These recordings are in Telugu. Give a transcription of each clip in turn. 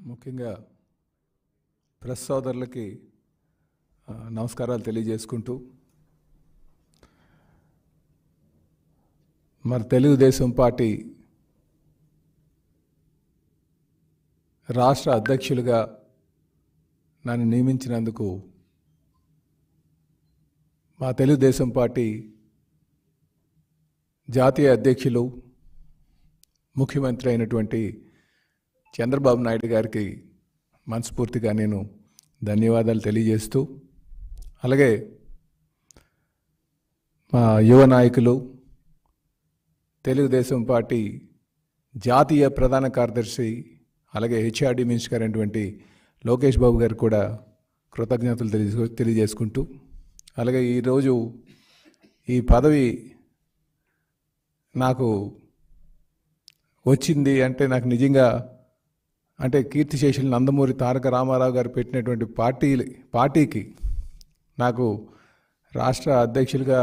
ముఖ్యంగా ప్రెస్ సోదరులకి నమస్కారాలు తెలియజేసుకుంటూ, మరి తెలుగుదేశం పార్టీ రాష్ట్ర అధ్యక్షులుగా నన్ను నియమించినందుకు మా తెలుగుదేశం పార్టీ జాతీయ అధ్యక్షులు ముఖ్యమంత్రి అయినటువంటి చంద్రబాబు నాయుడు గారికి మనస్ఫూర్తిగా నేను ధన్యవాదాలు తెలియజేస్తూ, అలాగే మా యువ నాయకులు తెలుగుదేశం పార్టీ జాతీయ ప్రధాన కార్యదర్శి అలాగే హెచ్ఆర్డి మినిస్టర్ అయినటువంటి లోకేష్ బాబు గారికి కూడా కృతజ్ఞతలు తెలియజేసుకుంటూ, అలాగే ఈరోజు ఈ పదవి నాకు వచ్చింది అంటే నాకు నిజంగా అంటే కీర్తిశేషులు నందమూరి తారక రామారావు గారు పెట్టినటువంటి పార్టీకి నాకు రాష్ట్ర అధ్యక్షులుగా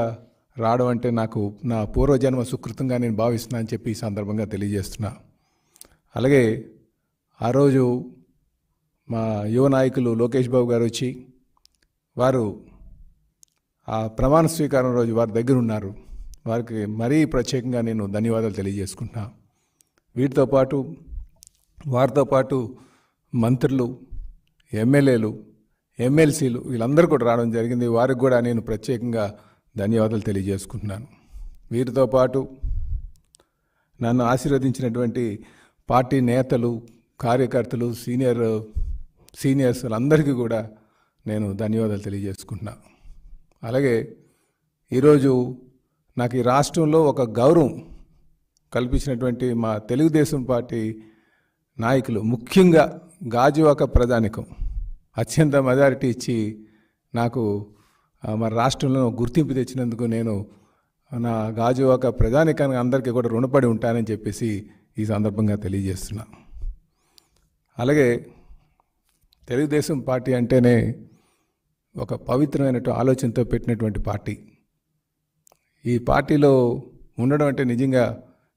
రావడం అంటే నాకు నా పూర్వజన్మ సుకృతంగా నేను భావిస్తున్నా అని చెప్పి ఈ సందర్భంగా తెలియజేస్తున్నా. అలాగే ఆ రోజు మా యువ నాయకులు లోకేష్ బాబు గారు వచ్చి వారు ఆ ప్రమాణ స్వీకారం రోజు వారి దగ్గర ఉన్నారు. వారికి మరీ ప్రత్యేకంగా నేను ధన్యవాదాలు తెలియజేసుకుంటున్నా. వారితో పాటు మంత్రులు, ఎమ్మెల్యేలు, ఎమ్మెల్సీలు వీళ్ళందరూ కూడా రావడం జరిగింది. వారికి కూడా నేను ప్రత్యేకంగా ధన్యవాదాలు తెలియజేసుకుంటున్నాను. వీరితో పాటు నన్ను ఆశీర్వదించినటువంటి పార్టీ నేతలు, కార్యకర్తలు, సీనియర్స్ అందరికీ కూడా నేను ధన్యవాదాలు తెలియజేసుకుంటున్నాను. అలాగే ఈరోజు నాకు ఈ రాష్ట్రంలో ఒక గౌరవం కల్పించినటువంటి మా తెలుగుదేశం పార్టీ నాయకులు, ముఖ్యంగా గాజువాక ప్రజానికం అత్యంత మెజారిటీ ఇచ్చి నాకు మన రాష్ట్రంలో గుర్తింపు తెచ్చినందుకు నేను నా గాజువాక ప్రజానికానికి అందరికీ కూడా రుణపడి ఉంటానని చెప్పేసి ఈ సందర్భంగా తెలియజేస్తున్నా. అలాగే తెలుగుదేశం పార్టీ అంటేనే ఒక పవిత్రమైనటువంటి ఆలోచనతో పెట్టినటువంటి పార్టీ. ఈ పార్టీలో ఉండడం అంటే నిజంగా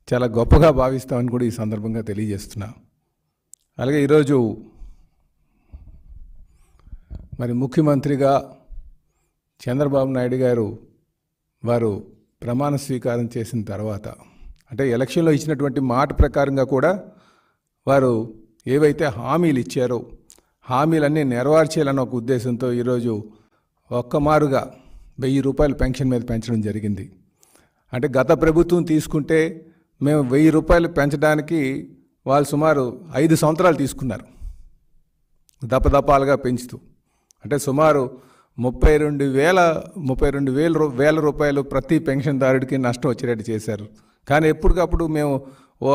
చాలా గొప్పగా భావిస్తామని కూడా ఈ సందర్భంగా తెలియజేస్తున్నా. అలాగే ఈరోజు మరి ముఖ్యమంత్రిగా చంద్రబాబు నాయుడు గారు వారు ప్రమాణ స్వీకారం చేసిన తర్వాత అంటే ఎలక్షన్లో ఇచ్చినటువంటి మాట ప్రకారంగా కూడా వారు ఏవైతే హామీలు ఇచ్చారో హామీలన్నీ నెరవేర్చేయాలన్న ఒక ఉద్దేశంతో ఈరోజు ఒక్కమారుగా 1000 రూపాయలు పెన్షన్ మీద పెంచడం జరిగింది. అంటే గత ప్రభుత్వం తీసుకుంటే మేము 1000 రూపాయలు పెంచడానికి వాళ్ళు సుమారు 5 సంవత్సరాలు తీసుకున్నారు, దపదపాలుగా పెంచుతూ. అంటే సుమారు 32,000 రూపాయలు ప్రతి పెన్షన్దారుడికి నష్టం వచ్చేటట్టు చేశారు. కానీ ఎప్పటికప్పుడు మేము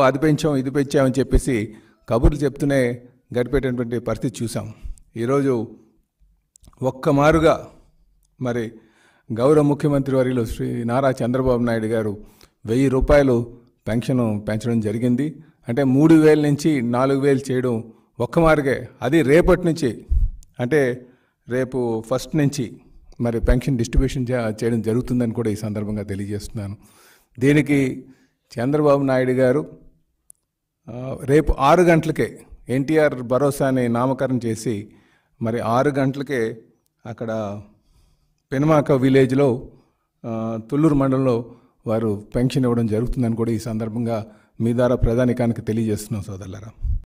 అది పెంచాం ఇది పెంచామని చెప్పేసి కబుర్లు చెప్తూనే గడిపేటటువంటి పరిస్థితి చూసాం. ఈరోజు ఒక్కమారుగా మరి గౌరవ ముఖ్యమంత్రి వర్యులు శ్రీ నారా చంద్రబాబు నాయుడు గారు 1000 రూపాయలు పెన్షన్ పెంచడం జరిగింది. అంటే 3,000 నుంచి 4,000 చేయడం ఒక్కమారుగా. అది రేపటి నుంచి అంటే రేపు 1 నుంచి మరి పెన్షన్ డిస్ట్రిబ్యూషన్ చేయడం జరుగుతుందని కూడా ఈ సందర్భంగా తెలియజేస్తున్నాను. దీనికి చంద్రబాబు నాయుడు గారు రేపు 6 గంటలకే ఎన్టీఆర్ భరోసాని నామకరణం చేసి మరి 6 గంటలకే అక్కడ పెనుమాక విలేజ్లో తుళ్ళూరు మండలంలో వారు పెన్షన్ ఇవ్వడం జరుగుతుందని కూడా ఈ సందర్భంగా మీ ద్వారా ప్రధానికానికి తెలియజేస్తున్నాం సోదరులారా.